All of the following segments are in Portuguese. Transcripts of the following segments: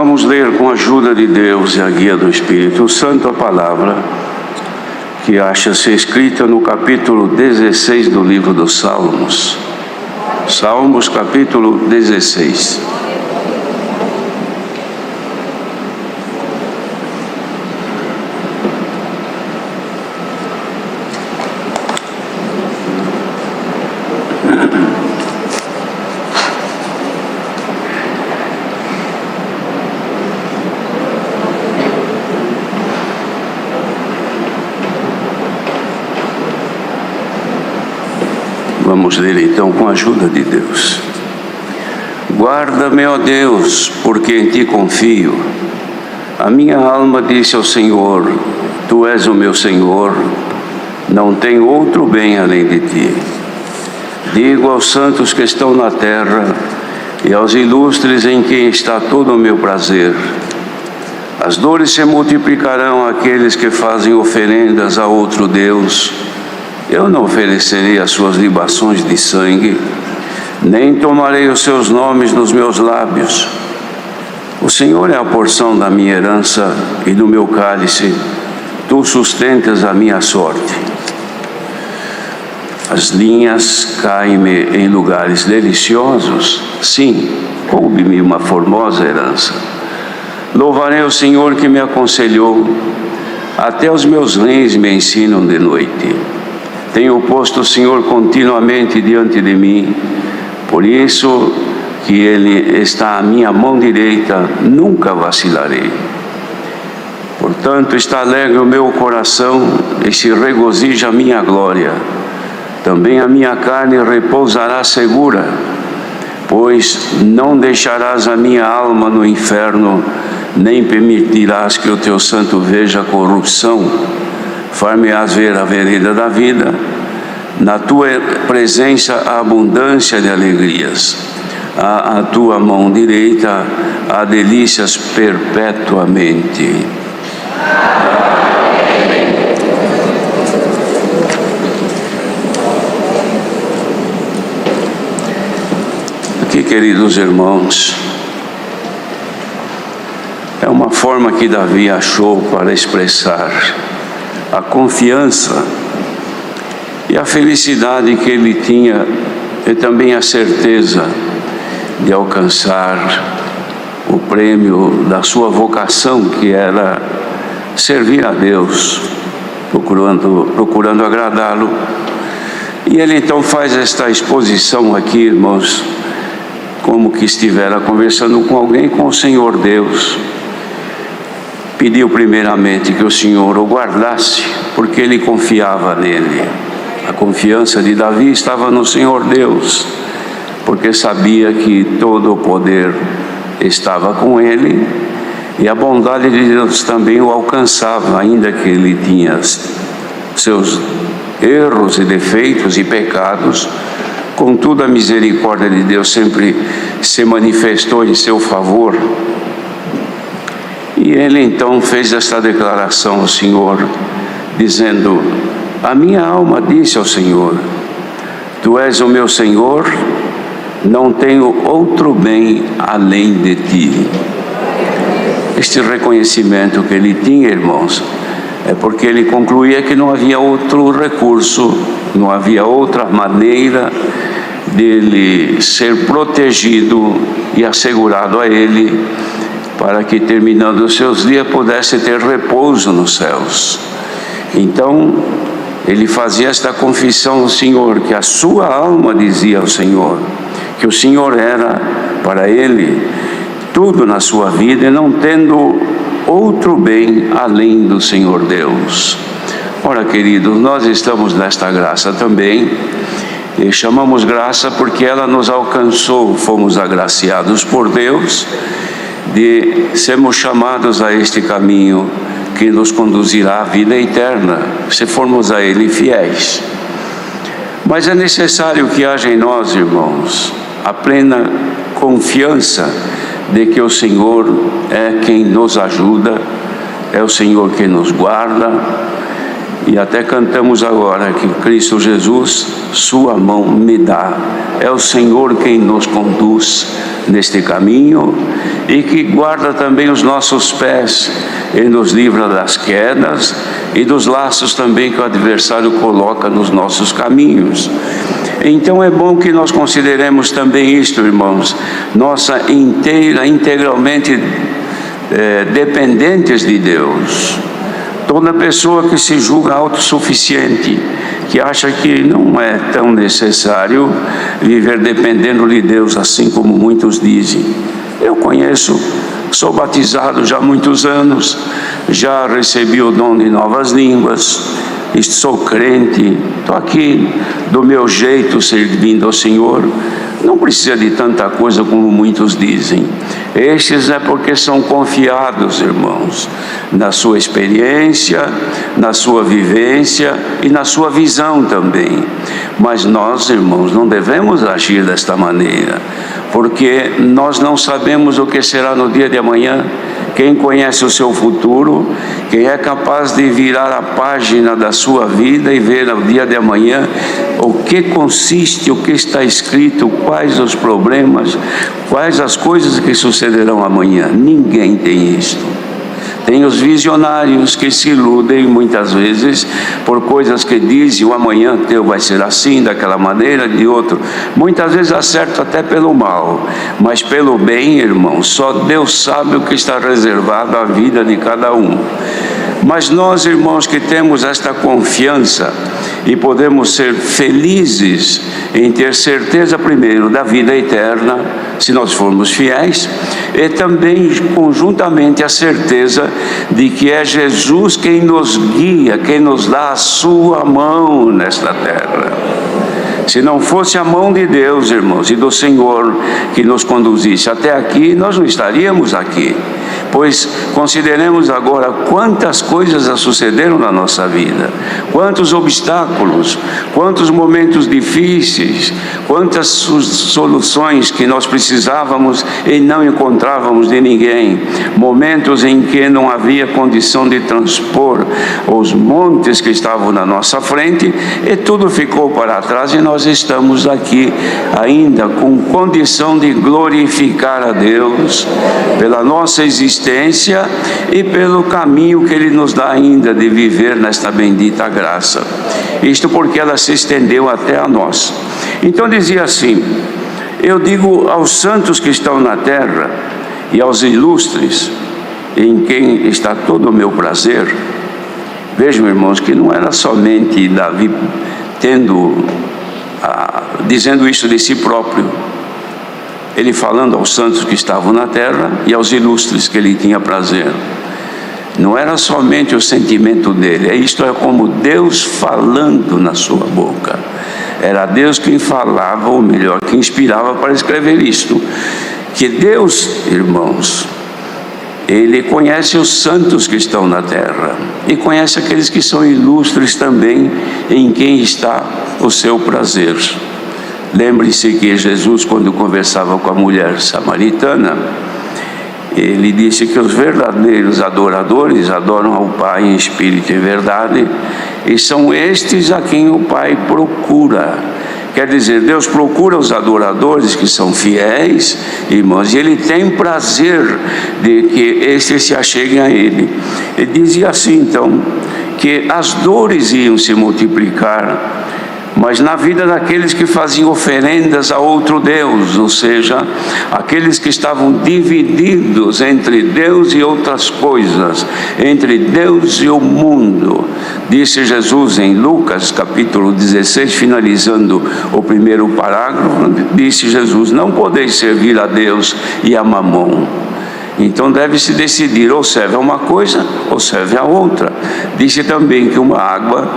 Vamos ler com a ajuda de Deus e a guia do Espírito Santo a palavra que acha-se escrita no capítulo 16 do livro dos Salmos. Salmos, capítulo 16. Vamos ler então com a ajuda de Deus. Guarda-me, ó Deus, porque em ti confio. A minha alma disse ao Senhor: Tu és o meu Senhor, não tenho outro bem além de ti. Digo aos santos que estão na terra e aos ilustres em quem está todo o meu prazer: as dores se multiplicarão àqueles que fazem oferendas a outro Deus. Eu não oferecerei as suas libações de sangue, nem tomarei os seus nomes nos meus lábios. O Senhor é a porção da minha herança e do meu cálice, tu sustentas a minha sorte. As linhas caem-me em lugares deliciosos, sim, coube-me uma formosa herança. Louvarei o Senhor que me aconselhou, até os meus rins me ensinam de noite. Tenho posto o Senhor continuamente diante de mim, por isso que Ele está à minha mão direita, nunca vacilarei. Portanto, está alegre o meu coração e se regozija a minha glória. Também a minha carne repousará segura, pois não deixarás a minha alma no inferno, nem permitirás que o teu santo veja a corrupção. Far-me-ás ver a vereda da vida, na tua presença a abundância de alegrias, à tua mão direita há delícias perpetuamente. Aqui, queridos irmãos, é uma forma que Davi achou para expressar a confiança e a felicidade que ele tinha, e também a certeza de alcançar o prêmio da sua vocação, que era servir a Deus, procurando agradá-lo. E ele então faz esta exposição aqui, irmãos, como que estivera conversando com alguém, com o Senhor Deus. Pediu primeiramente que o Senhor o guardasse, porque ele confiava nele. A confiança de Davi estava no Senhor Deus, porque sabia que todo o poder estava com ele, e a bondade de Deus também o alcançava, ainda que ele tinha seus erros e defeitos e pecados. Contudo, a misericórdia de Deus sempre se manifestou em seu favor. E ele então fez esta declaração ao Senhor, dizendo: a minha alma disse ao Senhor: Tu és o meu Senhor, não tenho outro bem além de ti. Este reconhecimento que ele tinha, irmãos, é porque ele concluía que não havia outro recurso, não havia outra maneira dele ser protegido e assegurado a ele, para que, terminando os seus dias, pudesse ter repouso nos céus. Então, ele fazia esta confissão ao Senhor, que a sua alma dizia ao Senhor, que o Senhor era para ele tudo na sua vida, e não tendo outro bem além do Senhor Deus. Ora, queridos, nós estamos nesta graça também, e chamamos graça porque ela nos alcançou, fomos agraciados por Deus, de sermos chamados a este caminho que nos conduzirá à vida eterna, se formos a Ele fiéis. Mas é necessário que haja em nós, irmãos, a plena confiança de que o Senhor é quem nos ajuda, é o Senhor quem nos guarda, E até cantamos agora que Cristo Jesus, sua mão me dá. É o Senhor quem nos conduz neste caminho e que guarda também os nossos pés e nos livra das quedas e dos laços também que o adversário coloca nos nossos caminhos. Então é bom que nós consideremos também isto, irmãos, integralmente dependentes de Deus. Toda pessoa que se julga autossuficiente, que acha que não é tão necessário viver dependendo de Deus, assim como muitos dizem. Eu conheço, sou batizado já há muitos anos, já recebi o dom de novas línguas, sou crente, estou aqui do meu jeito servindo ao Senhor. Não precisa de tanta coisa como muitos dizem. Estes é porque são confiados, irmãos, na sua experiência, na sua vivência e na sua visão também. Mas nós, irmãos, não devemos agir desta maneira, porque nós não sabemos o que será no dia de amanhã. Quem conhece o seu futuro, quem é capaz de virar a página da sua vida e ver no dia de amanhã o que consiste, o que está escrito, quais os problemas, quais as coisas que sucederão amanhã. Ninguém tem isto. Tem os visionários que se iludem muitas vezes por coisas que dizem: o amanhã teu vai ser assim, daquela maneira, de outro. Muitas vezes acertam até pelo mal, mas pelo bem, irmão, só Deus sabe o que está reservado à vida de cada um. Mas nós, irmãos, que temos esta confiança e podemos ser felizes em ter certeza, primeiro, da vida eterna, se nós formos fiéis, e também conjuntamente a certeza de que é Jesus quem nos guia, quem nos dá a sua mão nesta terra. Se não fosse a mão de Deus, irmãos, e do Senhor que nos conduzisse até aqui, nós não estaríamos aqui. Pois consideremos agora quantas coisas já sucederam na nossa vida, quantos obstáculos, quantos momentos difíceis, quantas soluções que nós precisávamos e não encontrávamos de ninguém, momentos em que não havia condição de transpor os montes que estavam na nossa frente, e tudo ficou para trás, e nós estamos aqui ainda com condição de glorificar a Deus pela nossa existência e pelo caminho que Ele nos dá ainda de viver nesta bendita graça. Isto porque ela se estendeu até a nós. Então dizia assim: eu digo aos santos que estão na terra e aos ilustres, em quem está todo o meu prazer. Vejam, irmãos, que não era somente Davi dizendo isso de si próprio. Ele falando aos santos que estavam na terra e aos ilustres que ele tinha prazer. Não era somente o sentimento dele, isto é como Deus falando na sua boca. Era Deus quem falava, ou melhor, que inspirava para escrever isto. Que Deus, irmãos, Ele conhece os santos que estão na terra e conhece aqueles que são ilustres também, em quem está o seu prazer. Lembre-se que Jesus, quando conversava com a mulher samaritana, Ele disse que os verdadeiros adoradores adoram ao Pai em espírito e verdade, e são estes a quem o Pai procura. Quer dizer, Deus procura os adoradores que são fiéis, irmãos, e Ele tem prazer de que estes se acheguem a Ele. Ele dizia assim, então, que as dores iam se multiplicar, mas na vida daqueles que faziam oferendas a outro Deus, ou seja, aqueles que estavam divididos entre Deus e outras coisas, entre Deus e o mundo. Disse Jesus em Lucas capítulo 16, finalizando o primeiro parágrafo, disse Jesus: não podeis servir a Deus e a Mamon. Então deve-se decidir, ou serve a uma coisa ou serve a outra. Disse também que uma água,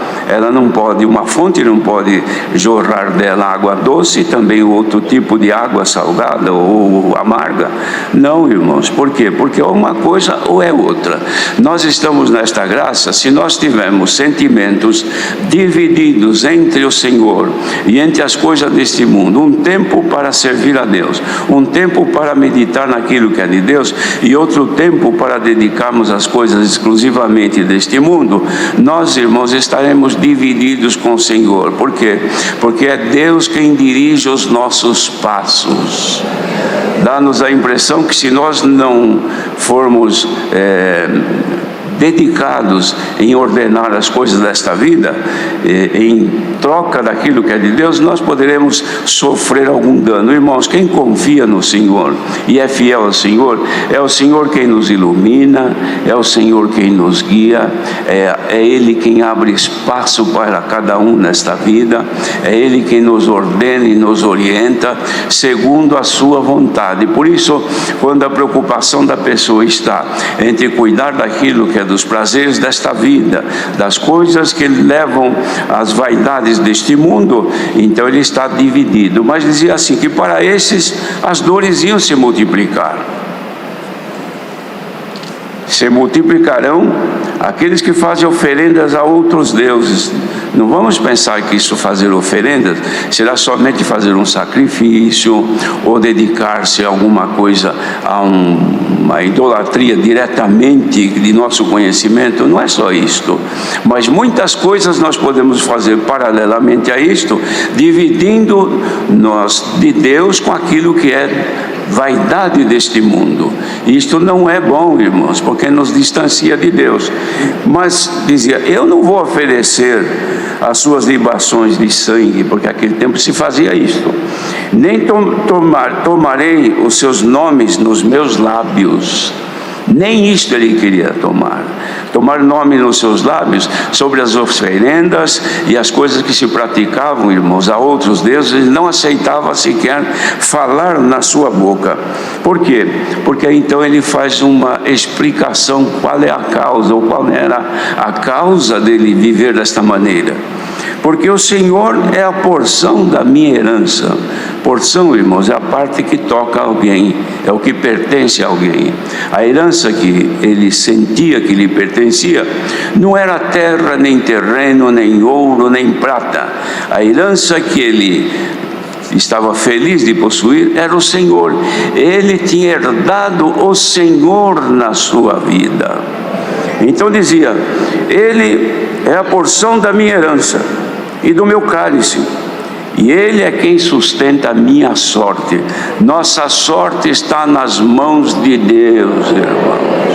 uma fonte não pode jorrar dela água doce, e também outro tipo de água salgada ou amarga. Não, irmãos, por quê? Porque ou uma coisa ou é outra. Nós estamos nesta graça se nós tivermos sentimentos divididos entre o Senhor e entre as coisas deste mundo. Um tempo para servir a Deus, um tempo para meditar naquilo que é de Deus. e outro tempo para dedicarmos às coisas exclusivamente deste mundo, nós, irmãos, estaremos divididos com o Senhor. Por quê? Porque é Deus quem dirige os nossos passos. Dá-nos a impressão que se nós não formos dedicados em ordenar as coisas desta vida, em troca daquilo que é de Deus, nós poderemos sofrer algum dano. Irmãos, quem confia no Senhor e é fiel ao Senhor, é o Senhor quem nos ilumina, é o Senhor quem nos guia, é Ele quem abre espaço para cada um nesta vida, é Ele quem nos ordena e nos orienta segundo a sua vontade. Por isso, quando a preocupação da pessoa está entre cuidar daquilo que é dos prazeres desta vida, das coisas que levam às vaidades deste mundo, então ele está dividido. Mas dizia assim, que para esses as dores iam se multiplicar. Se multiplicarão aqueles que fazem oferendas a outros deuses. Não vamos pensar que isso, fazer oferendas, será somente fazer um sacrifício ou dedicar-se a alguma coisa, a uma idolatria diretamente de nosso conhecimento. Não é só isto, mas muitas coisas nós podemos fazer paralelamente a isto, dividindo nós de Deus com aquilo que é vaidade deste mundo. Isto não é bom, irmãos, porque nos distancia de Deus. Mas dizia, eu não vou oferecer as suas libações de sangue, porque naquele tempo se fazia isto, nem tomarei os seus nomes nos meus lábios. Nem isto ele queria tomar nome nos seus lábios sobre as oferendas e as coisas que se praticavam, irmãos, a outros deuses. Ele não aceitava sequer falar na sua boca. Por quê? Porque então ele faz uma explicação qual é a causa, ou qual era a causa dele viver desta maneira. Porque o Senhor é a porção da minha herança. Porção, irmãos, é a parte que toca alguém, é o que pertence a alguém. A herança que ele sentia que lhe pertencia não era terra, nem terreno, nem ouro, nem prata. A herança que ele estava feliz de possuir era o Senhor. Ele tinha herdado o Senhor na sua vida. Então dizia, ele é a porção da minha herança e do meu cálice, e Ele é quem sustenta a minha sorte. Nossa sorte está nas mãos de Deus, irmãos.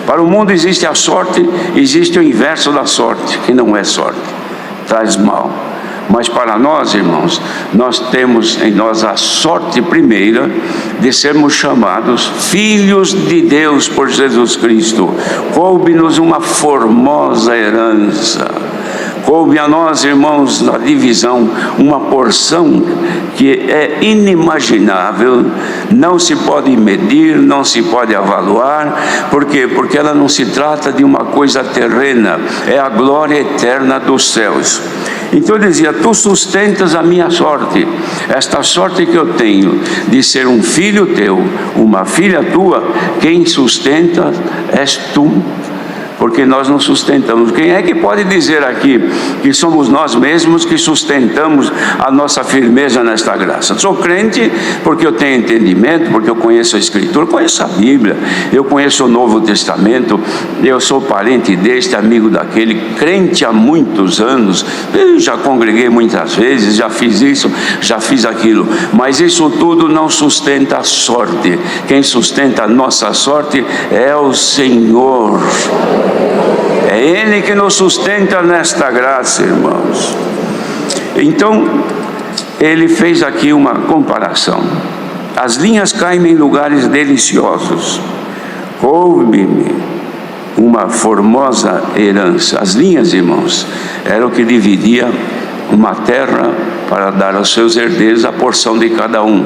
Para o mundo existe a sorte, existe o inverso da sorte, que não é sorte, traz mal. Mas para nós, irmãos, nós temos em nós a sorte primeira de sermos chamados filhos de Deus por Jesus Cristo. Coube-nos uma formosa herança. Coube a nós, irmãos, na divisão, uma porção que é inimaginável, não se pode medir, não se pode avaliar. Por quê? Porque ela não se trata de uma coisa terrena, é a glória eterna dos céus. Então eu dizia, tu sustentas a minha sorte, esta sorte que eu tenho de ser um filho teu, uma filha tua, quem sustenta és tu. Porque nós não sustentamos. Quem é que pode dizer aqui que somos nós mesmos que sustentamos a nossa firmeza nesta graça? Sou crente porque eu tenho entendimento, porque eu conheço a Escritura, conheço a Bíblia, eu conheço o Novo Testamento, eu sou parente deste, amigo daquele, crente há muitos anos, eu já congreguei muitas vezes, já fiz isso, já fiz aquilo, mas isso tudo não sustenta a sorte. Quem sustenta a nossa sorte é o Senhor. É Ele que nos sustenta nesta graça, irmãos. Então, ele fez aqui uma comparação. As linhas caem em lugares deliciosos. Coube-me uma formosa herança. As linhas, irmãos, era o que dividia uma terra para dar aos seus herdeiros a porção de cada um.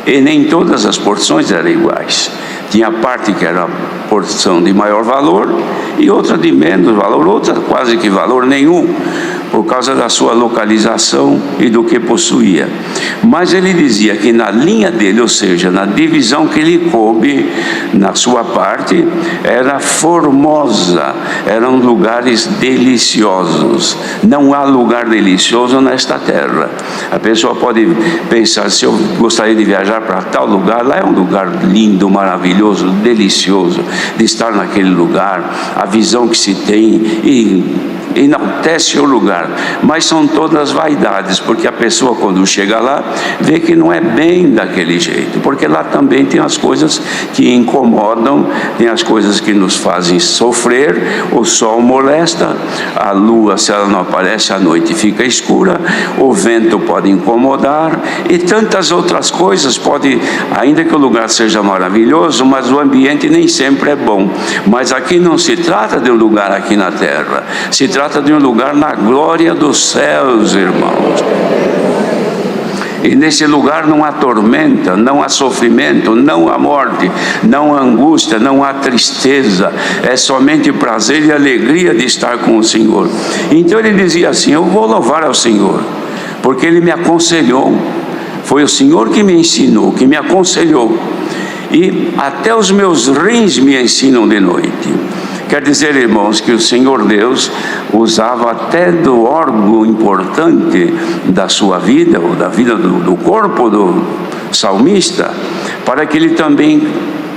E nem todas as porções eram iguais. Tinha parte que era porção de maior valor e outra de menos valor, outra quase que valor nenhum. por causa da sua localização e do que possuía. Mas ele dizia que na linha dele, ou seja, na divisão que lhe coube, na sua parte, era formosa, eram lugares deliciosos. Não há lugar delicioso nesta terra. A pessoa pode pensar, se eu gostaria de viajar para tal lugar, lá é um lugar lindo, maravilhoso, delicioso, de estar naquele lugar, a visão que se tem e enaltece o lugar, mas são todas vaidades, porque a pessoa quando chega lá, vê que não é bem daquele jeito, porque lá também tem as coisas que incomodam, tem as coisas que nos fazem sofrer, o sol molesta, a lua, se ela não aparece à noite, fica escura, o vento pode incomodar, e tantas outras coisas pode, ainda que o lugar seja maravilhoso, mas o ambiente nem sempre é bom. Mas aqui não se trata de um lugar aqui na terra, se trata de um lugar na glória dos céus, irmãos. E nesse lugar não há tormenta, não há sofrimento, não há morte, não há angústia, não há tristeza, é somente prazer e alegria de estar com o Senhor. Então ele dizia assim: eu vou louvar ao Senhor, porque Ele me aconselhou, foi o Senhor que me ensinou, que me aconselhou, e até os meus rins me ensinam de noite. Quer dizer, irmãos, que o Senhor Deus usava até do órgão importante da sua vida, ou da vida do corpo do salmista, para que ele também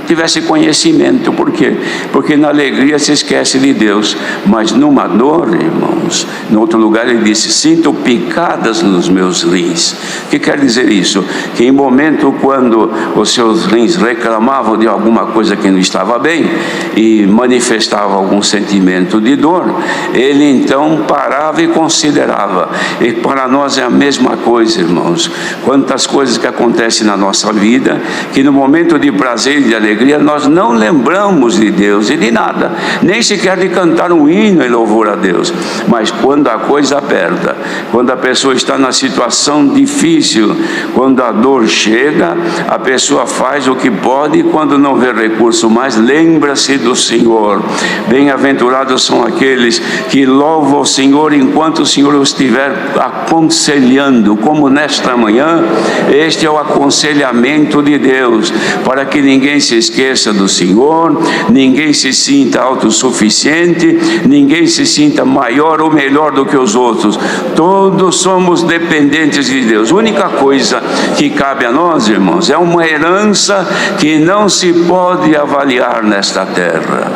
tivesse conhecimento. Por quê? Porque na alegria se esquece de Deus, mas numa dor, irmãos, no outro lugar ele disse: sinto picadas nos meus rins. O que quer dizer isso? Que em momento quando os seus rins reclamavam de alguma coisa que não estava bem e manifestava algum sentimento de dor, ele então parava e considerava. E para nós é a mesma coisa, irmãos. Quantas coisas que acontecem na nossa vida, que no momento de prazer e de alegria nós não lembramos de Deus e de nada, nem sequer de cantar um hino em louvor a Deus. Mas quando a coisa aperta, quando a pessoa está na situação difícil, quando a dor chega, a pessoa faz o que pode, e quando não vê recurso mais, lembra-se do Senhor. Bem-aventurados são aqueles que louvam o Senhor enquanto o Senhor os estiver aconselhando, como nesta manhã. Este é o aconselhamento de Deus, para que ninguém se esqueça do Senhor, ninguém se sinta autossuficiente, ninguém se sinta maior ou melhor do que os outros. Todos somos dependentes de Deus. A única coisa que cabe a nós, irmãos, é uma herança que não se pode avaliar nesta terra.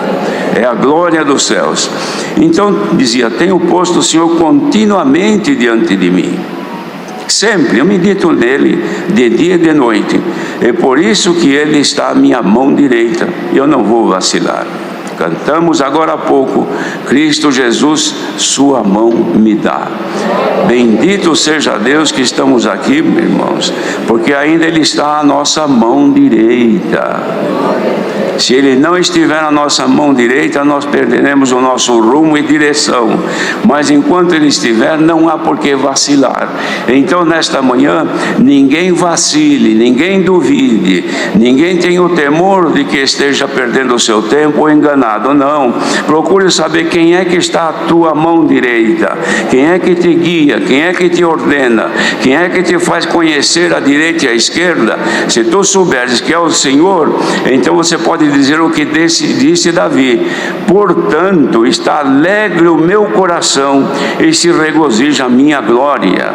É a glória dos céus. Então dizia: tenho posto o Senhor continuamente diante de mim. Sempre eu medito nele de dia e de noite. É por isso que ele está à minha mão direita. Eu não vou vacilar. Cantamos agora há pouco: Cristo Jesus, sua mão me dá. Bendito seja Deus que estamos aqui, irmãos, porque ainda Ele está à nossa mão direita. Se Ele não estiver na nossa mão direita, nós perderemos o nosso rumo e direção. Mas enquanto Ele estiver, não há por que vacilar. Então, nesta manhã, ninguém vacile, ninguém duvide, ninguém tenha o temor de que esteja perdendo o seu tempo ou enganado. Não. Procure saber quem é que está à tua mão direita, quem é que te guia, quem é que te ordena, quem é que te faz conhecer a direita e a esquerda. Se tu souberes que é o Senhor, então você pode dizer o que disse Davi: portanto, está alegre o meu coração e se regozija a minha glória.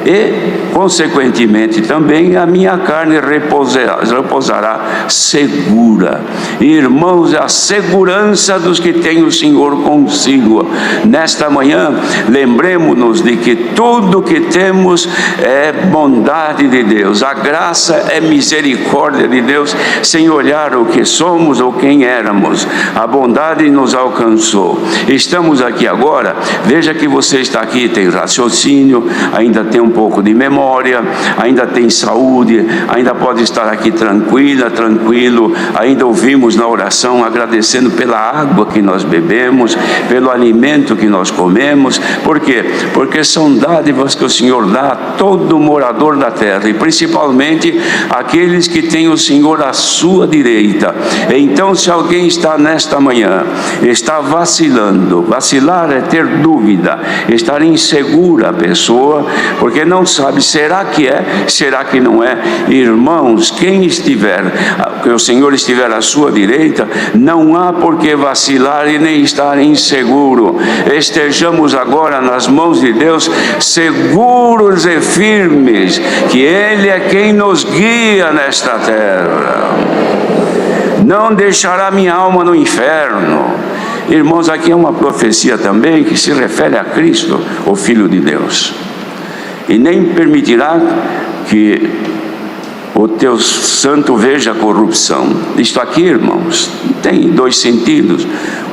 E, consequentemente, também a minha carne repousará segura. Irmãos, é a segurança dos que têm o Senhor consigo. Nesta manhã, lembremos-nos de que tudo que temos é bondade de Deus. A graça é misericórdia de Deus, sem olhar o que somos ou quem éramos. A bondade nos alcançou. Estamos aqui agora. Veja que você está aqui, tem raciocínio, ainda tem um pouco de memória, memória, ainda tem saúde, ainda pode estar aqui tranquilo. Ainda ouvimos na oração agradecendo pela água que nós bebemos, pelo alimento que nós comemos. Por quê? Porque são dádivas que o Senhor dá a todo morador da terra, e principalmente aqueles que têm o Senhor à sua direita. Então, se alguém está nesta manhã, está vacilando, vacilar é ter dúvida, estar insegura a pessoa, porque não sabe, será que é, será que não é? Irmãos, quem estiver, que o Senhor estiver à sua direita, não há por que vacilar e nem estar inseguro. Estejamos agora nas mãos de Deus, seguros e firmes, que Ele é quem nos guia nesta terra. Não deixará minha alma no inferno. Irmãos, aqui é uma profecia também que se refere a Cristo, o Filho de Deus. E nem permitirá que o teu santo veja a corrupção. Isto aqui, irmãos, tem dois sentidos.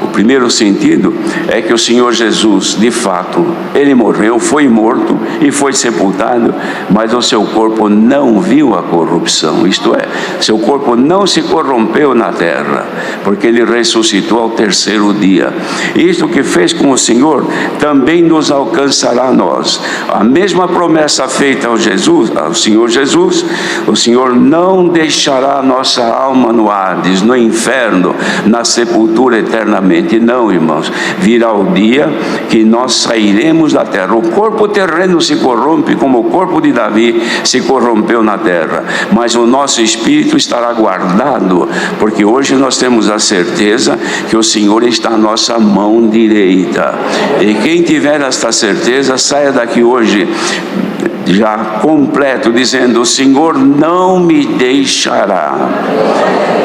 O primeiro sentido é que o Senhor Jesus, de fato, Ele morreu, foi morto e foi sepultado, mas o seu corpo não viu a corrupção. Isto é, seu corpo não se corrompeu na terra, porque Ele ressuscitou ao terceiro dia. Isto que fez com o Senhor também nos alcançará a nós. A mesma promessa feita ao Senhor Jesus, o Senhor não deixará a nossa alma no Hades, no inferno, na sepultura eternamente. Não, irmãos, virá o dia que nós sairemos da terra. O corpo terreno se corrompe como o corpo de Davi se corrompeu na terra, mas o nosso espírito estará guardado, porque hoje nós temos a certeza que o Senhor está à nossa mão direita. E quem tiver esta certeza, saia daqui hoje já completo, dizendo: o Senhor não me deixará.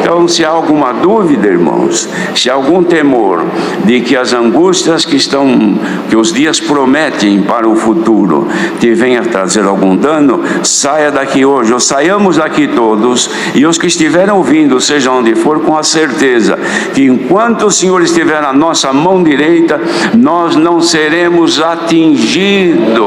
Então, se há alguma dúvida, irmãos, se há algum temor de que as angústias que os dias prometem para o futuro te venham a trazer algum dano, saia daqui hoje, ou saiamos daqui todos, e os que estiverem ouvindo, seja onde for, com a certeza que enquanto o Senhor estiver na nossa mão direita, nós não seremos atingidos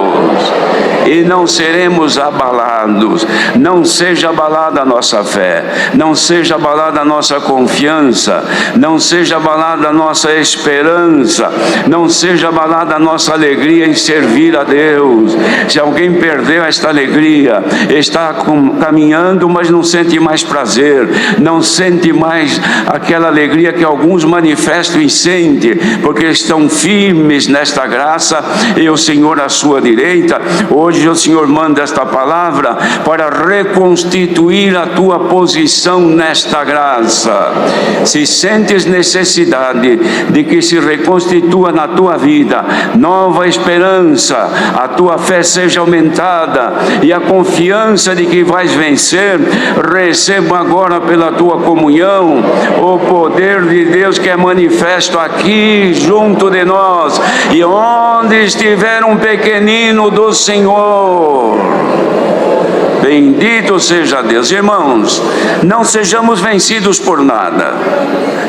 e não seremos abalados. Não seja abalada a nossa fé, não seja abalada a nossa confiança, não seja abalada a nossa esperança, não seja abalada a nossa alegria em servir a Deus. Se alguém perdeu esta alegria, está caminhando, mas não sente mais prazer, não sente mais aquela alegria que alguns manifestam e sentem, porque estão firmes nesta graça, e o Senhor à sua direita. Hoje o Senhor manda esta palavra para reconstituir a tua posição nesta graça. Se sentes necessidade de que se reconstitua na tua vida nova esperança, a tua fé seja aumentada e a confiança de que vais vencer, receba agora pela tua comunhão o poder de Deus que é manifesto aqui junto de nós. E onde estiver um pequenino do Senhor, bendito seja Deus. Irmãos, não sejamos vencidos por nada.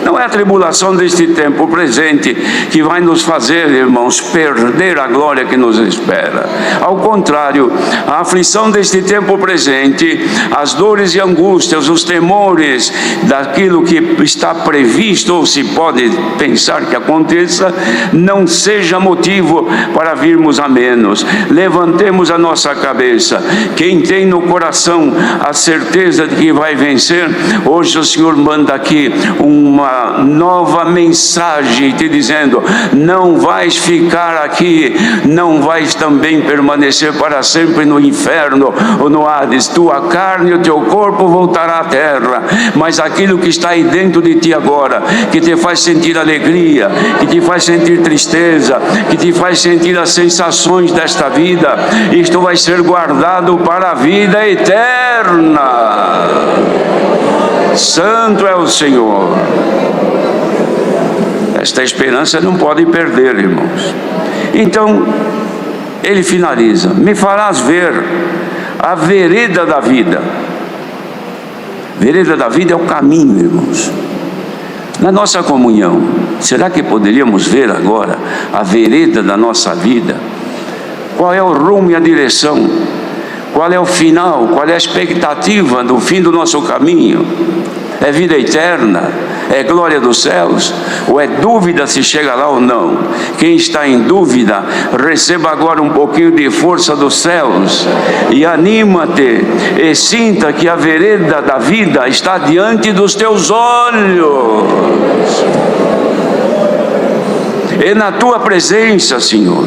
Não é a tribulação deste tempo presente que vai nos fazer, irmãos, perder a glória que nos espera. Ao contrário, a aflição deste tempo presente, as dores e angústias, os temores daquilo que está previsto ou se pode pensar que aconteça, não seja motivo para virmos a menos. Levantemos a nossa cabeça. Quem tem no coração a certeza de que vai vencer, hoje o Senhor manda aqui uma nova mensagem te dizendo: não vais ficar aqui, não vais também permanecer para sempre no inferno ou no Hades. Tua carne e o teu corpo voltará à terra, mas aquilo que está aí dentro de ti agora, que te faz sentir alegria, que te faz sentir tristeza, que te faz sentir as sensações desta vida, isto vai ser guardado para a vida eterna. Santo é o Senhor. Esta esperança não pode perder, irmãos. Então, ele finaliza: me farás ver a vereda da vida. Vereda da vida é o caminho, irmãos. Na nossa comunhão, será que poderíamos ver agora a vereda da nossa vida? Qual é o rumo e a direção? Qual é o final? Qual é a expectativa do fim do nosso caminho? É vida eterna? É glória dos céus? Ou é dúvida se chega lá ou não? Quem está em dúvida, receba agora um pouquinho de força dos céus e anima-te e sinta que a vereda da vida está diante dos teus olhos. E na tua presença, Senhor,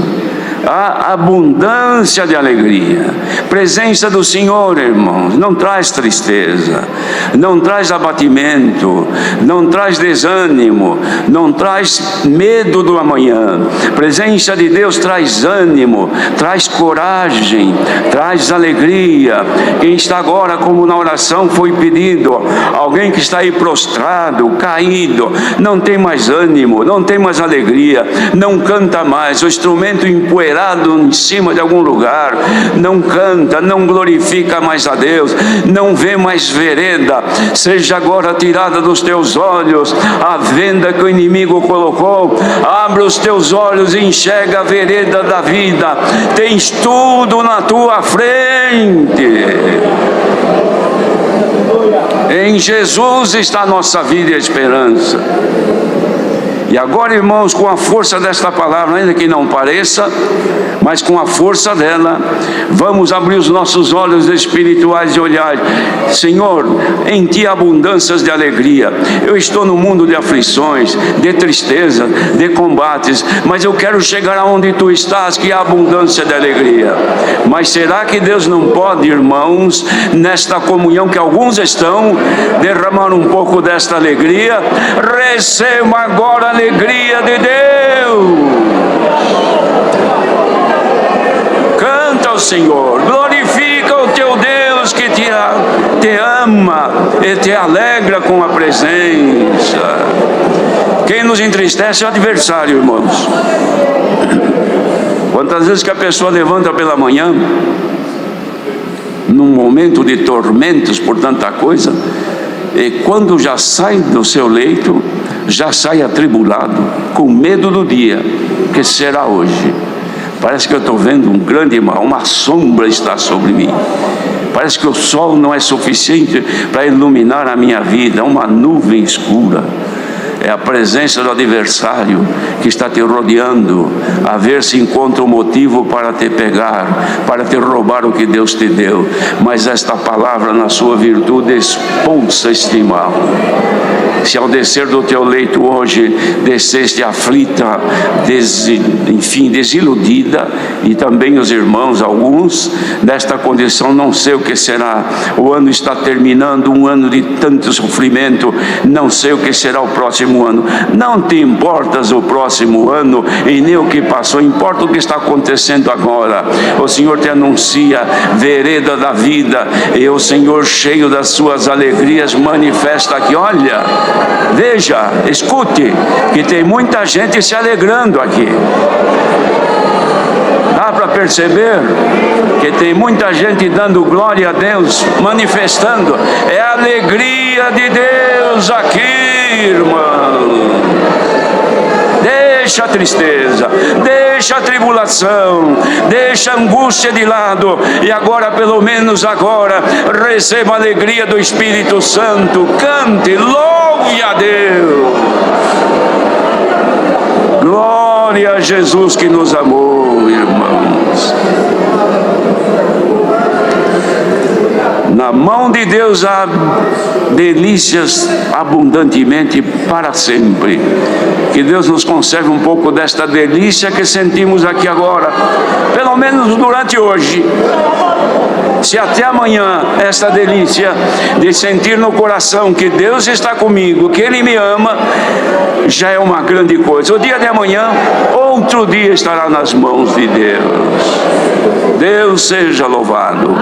há abundância de alegria. Presença do Senhor, irmãos, não traz tristeza, não traz abatimento, não traz desânimo, não traz medo do amanhã. Presença de Deus traz ânimo, traz coragem, traz alegria. Quem está agora, como na oração foi pedido, alguém que está aí prostrado, caído, não tem mais ânimo, não tem mais alegria, não canta mais, o instrumento empoeirado em cima de algum lugar, não canta, não glorifica mais a Deus, não vê mais vereda, seja agora tirada dos teus olhos a venda que o inimigo colocou. Abre os teus olhos e enxerga a vereda da vida, tens tudo na tua frente. Em Jesus está a nossa vida e a esperança. E agora, irmãos, com a força desta palavra, ainda que não pareça, mas com a força dela, vamos abrir os nossos olhos espirituais e olhar. Senhor, em Ti abundâncias de alegria. Eu estou no mundo de aflições, de tristeza, de combates, mas eu quero chegar aonde Tu estás, que há abundância de alegria. Mas será que Deus não pode, irmãos, nesta comunhão que alguns estão, derramar um pouco desta alegria? Receba agora a alegria de Deus. Canta ao Senhor, glorifica o teu Deus que te ama e te alegra com a presença. Quem nos entristece é o adversário, irmãos. Quantas vezes que a pessoa levanta pela manhã, num momento de tormentos por tanta coisa, e quando já sai do seu leito, já sai atribulado, com medo do dia, que será hoje. Parece que eu estou vendo um grande mal, uma sombra está sobre mim. Parece que o sol não é suficiente para iluminar a minha vida, uma nuvem escura. É a presença do adversário que está te rodeando, a ver se encontra um motivo para te pegar, para te roubar o que Deus te deu. Mas esta palavra, na sua virtude, expulsa este mal. Se ao descer do teu leito hoje, desceste aflita, desiludida, e também os irmãos, alguns, nesta condição, não sei o que será. O ano está terminando, um ano de tanto sofrimento, não sei o que será o próximo ano. Não te importas o próximo ano e nem o que passou, importa o que está acontecendo agora. O Senhor te anuncia vereda da vida, e o Senhor, cheio das suas alegrias, manifesta aqui. Olha, veja, escute, que tem muita gente se alegrando aqui. Dá para perceber que tem muita gente dando glória a Deus, manifestando. É a alegria de Deus aqui, irmão. Deixa a tristeza, deixa a tribulação, deixa a angústia de lado, e agora, pelo menos agora, receba a alegria do Espírito Santo. Cante, louve a Deus. Glória a Jesus que nos amou, irmãos. Na mão de Deus há delícias abundantemente para sempre. Que Deus nos conserve um pouco desta delícia que sentimos aqui agora, pelo menos durante hoje. Se até amanhã esta delícia de sentir no coração que Deus está comigo, que Ele me ama, já é uma grande coisa. O dia de amanhã, outro dia, estará nas mãos de Deus. Deus seja louvado.